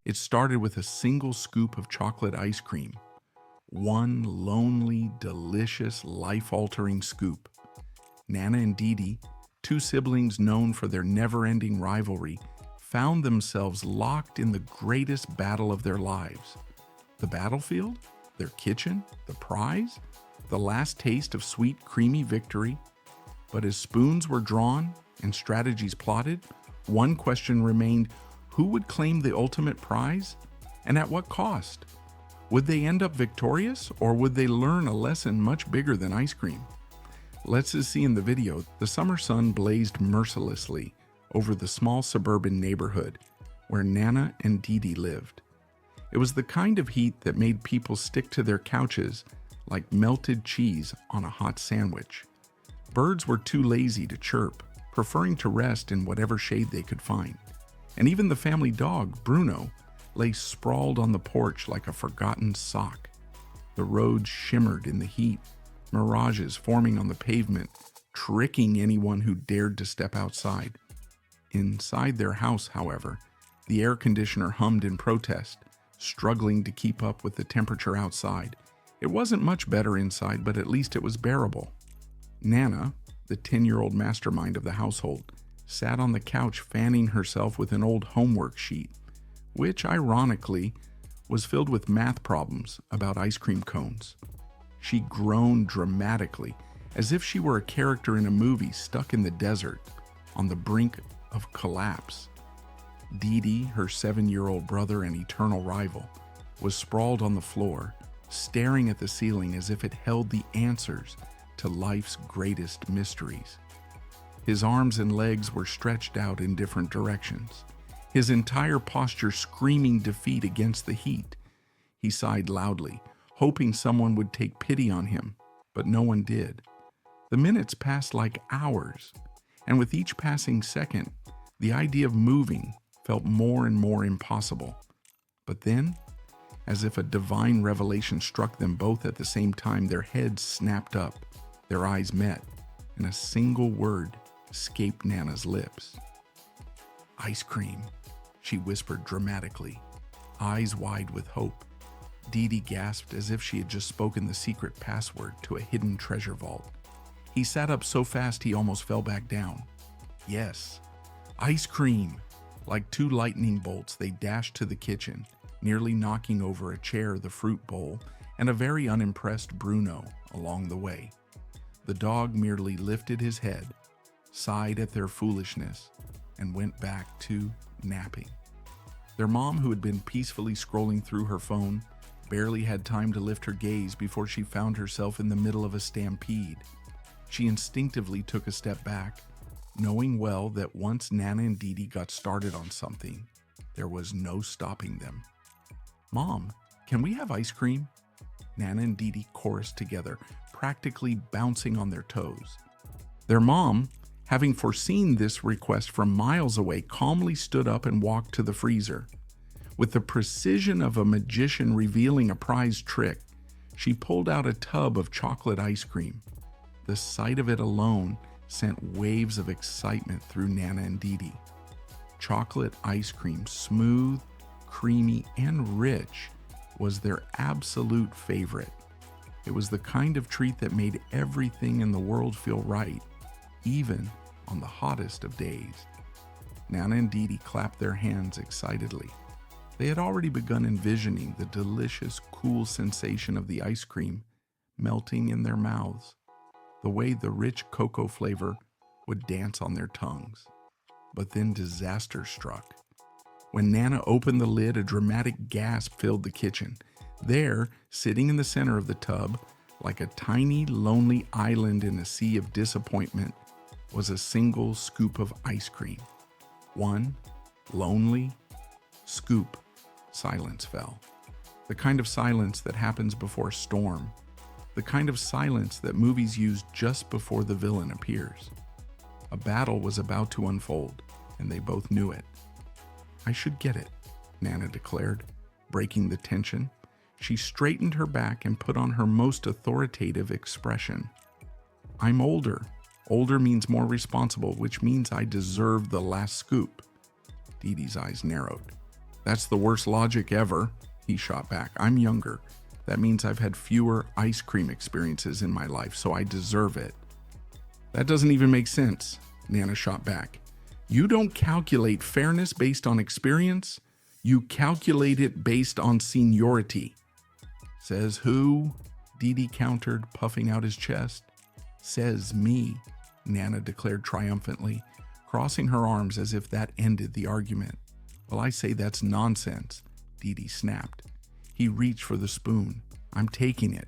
It started with a single scoop of chocolate ice cream. One lonely, delicious, life-altering scoop. Nana and Dee Dee, two siblings known for their never-ending rivalry, found themselves locked in the greatest battle of their lives. The battlefield? Their kitchen? The prize? The last taste of sweet, creamy victory? But as spoons were drawn and strategies plotted, one question remained: who would claim the ultimate prize? And at what cost? Would they end up victorious, or would they learn a lesson much bigger than ice cream? Let's see in the video. The summer sun blazed mercilessly over the small suburban neighborhood where Nana and Dee Dee lived. It was the kind of heat that made people stick to their couches like melted cheese on a hot sandwich. Birds were too lazy to chirp, preferring to rest in whatever shade they could find. And even the family dog, Bruno, lay sprawled on the porch like a forgotten sock. The roads shimmered in the heat, mirages forming on the pavement, tricking anyone who dared to step outside. Inside their house, however, the air conditioner hummed in protest, struggling to keep up with the temperature outside. It wasn't much better inside, but at least it was bearable. Nana, the 10-year-old mastermind of the household, sat on the couch fanning herself with an old homework sheet, which, ironically, was filled with math problems about ice cream cones. She groaned dramatically, as if she were a character in a movie stuck in the desert, on the brink of collapse. Dee Dee, her 7-year-old brother and eternal rival, was sprawled on the floor, staring at the ceiling as if it held the answers to life's greatest mysteries. His arms and legs were stretched out in different directions, his entire posture screaming defeat against the heat. He sighed loudly, hoping someone would take pity on him, but no one did. The minutes passed like hours, and with each passing second, the idea of moving felt more and more impossible. But then, as if a divine revelation struck them both at the same time, their heads snapped up, their eyes met, and a single word escaped Nana's lips. "Ice cream," she whispered dramatically, eyes wide with hope. Dee Dee gasped as if she had just spoken the secret password to a hidden treasure vault. He sat up so fast he almost fell back down. Yes, ice cream! Like two lightning bolts, they dashed to the kitchen, nearly knocking over a chair, the fruit bowl, and a very unimpressed Bruno along the way. The dog merely lifted his head, sighed at their foolishness, and went back to napping. Their mom, who had been peacefully scrolling through her phone, barely had time to lift her gaze before she found herself in the middle of a stampede. She instinctively took a step back, knowing well that once Nana and Dee Dee got started on something, there was no stopping them. "Mom, can we have ice cream?" Nana and Dee Dee chorused together, practically bouncing on their toes. Their mom, having foreseen this request from miles away, calmly stood up and walked to the freezer. With the precision of a magician revealing a prize trick, she pulled out a tub of chocolate ice cream. The sight of it alone sent waves of excitement through Nana and Dee Dee. Chocolate ice cream, smooth, creamy, and rich, was their absolute favorite. It was the kind of treat that made everything in the world feel right, even on the hottest of days. Nana and Dee Dee clapped their hands excitedly. They had already begun envisioning the delicious, cool sensation of the ice cream melting in their mouths, the way the rich cocoa flavor would dance on their tongues. But then disaster struck. When Nana opened the lid, a dramatic gasp filled the kitchen. There, sitting in the center of the tub, like a tiny, lonely island in a sea of disappointment, was a single scoop of ice cream. One lonely scoop. Silence fell. The kind of silence that happens before a storm. The kind of silence that movies use just before the villain appears. A battle was about to unfold, and they both knew it. "I should get it," Nana declared, breaking the tension. She straightened her back and put on her most authoritative expression. "I'm older. Older means more responsible, which means I deserve the last scoop." Dee Dee's eyes narrowed. That's the worst logic ever, he shot back. I'm younger. That means I've had fewer ice cream experiences in my life, so I deserve it. That doesn't even make sense, Nana shot back. You don't calculate fairness based on experience. You calculate it based on seniority. Says who? Didi countered, puffing out his chest. Says me, Nana declared triumphantly, crossing her arms as if that ended the argument. Well, I say that's nonsense, Didi snapped. He reached for the spoon. I'm taking it.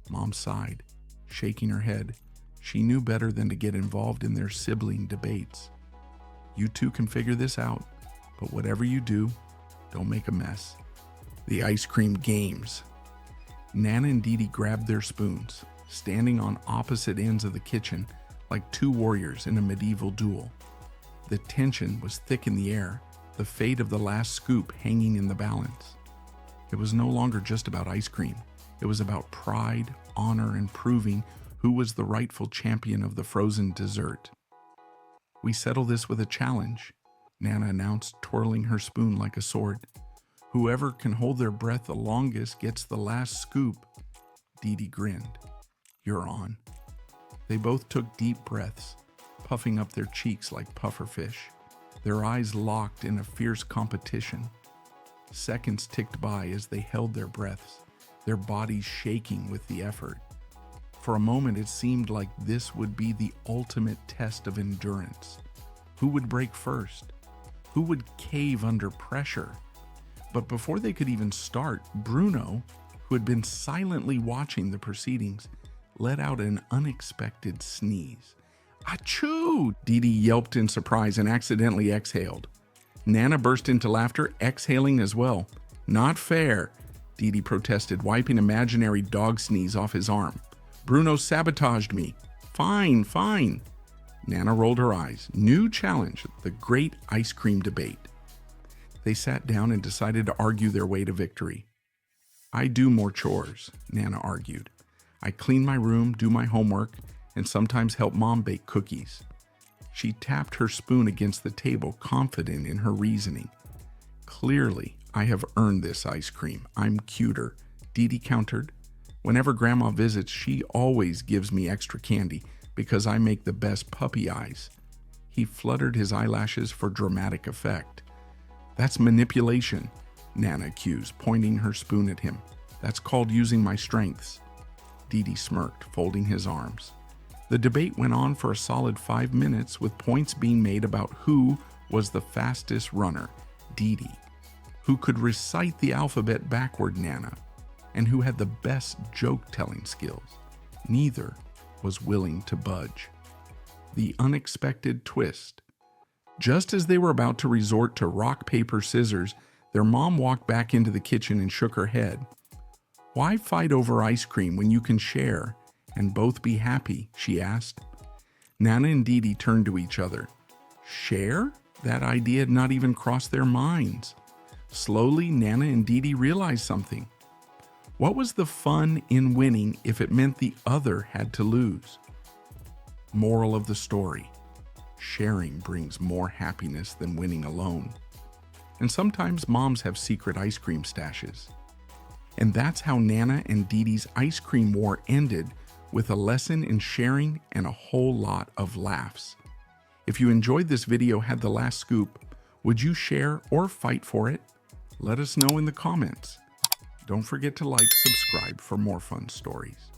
Mom sighed, shaking her head. She knew better than to get involved in their sibling debates. You two can figure this out, but whatever you do, don't make a mess. The ice cream games. Nana and Didi grabbed their spoons, standing on opposite ends of the kitchen like two warriors in a medieval duel. The tension was thick in the air, the fate of the last scoop hanging in the balance. It was no longer just about ice cream. It was about pride, honor, and proving who was the rightful champion of the frozen dessert. We settle this with a challenge, Nana announced, twirling her spoon like a sword. Whoever can hold their breath the longest gets the last scoop. Didi grinned. You're on. They both took deep breaths, puffing up their cheeks like pufferfish, their eyes locked in a fierce competition. Seconds ticked by as they held their breaths, their bodies shaking with the effort. For a moment, it seemed like this would be the ultimate test of endurance. Who would break first? Who would cave under pressure? But before they could even start, Bruno, who had been silently watching the proceedings, let out an unexpected sneeze. Achoo! Didi yelped in surprise and accidentally exhaled. Nana burst into laughter, exhaling as well. Not fair, Didi protested, wiping imaginary dog sneeze off his arm. Bruno sabotaged me. Fine, fine. Nana rolled her eyes. New challenge, the great ice cream debate. They sat down and decided to argue their way to victory. I do more chores, Nana argued. I clean my room, do my homework, and sometimes help Mom bake cookies. She tapped her spoon against the table, confident in her reasoning. Clearly, I have earned this ice cream. I'm cuter, Didi countered. Whenever Grandma visits, she always gives me extra candy because I make the best puppy eyes. He fluttered his eyelashes for dramatic effect. That's manipulation, Nana accused, pointing her spoon at him. That's called using my strengths. Didi smirked, folding his arms. The debate went on for a solid 5 minutes, with points being made about who was the fastest runner, Didi, who could recite the alphabet backward, Nana, and who had the best joke-telling skills. Neither was willing to budge. The unexpected twist. Just as they were about to resort to rock, paper, scissors, their mom walked back into the kitchen and shook her head. Why fight over ice cream when you can share and both be happy? She asked. Nana and Didi turned to each other. Share? That idea had not even crossed their minds. Slowly, Nana and Didi realized something. What was the fun in winning if it meant the other had to lose? Moral of the story. Sharing brings more happiness than winning alone. And sometimes moms have secret ice cream stashes. And that's how Nana and Didi's ice cream war ended, with a lesson in sharing and a whole lot of laughs. If you enjoyed this video, had the last scoop, would you share or fight for it? Let us know in the comments. Don't forget to like, subscribe for more fun stories.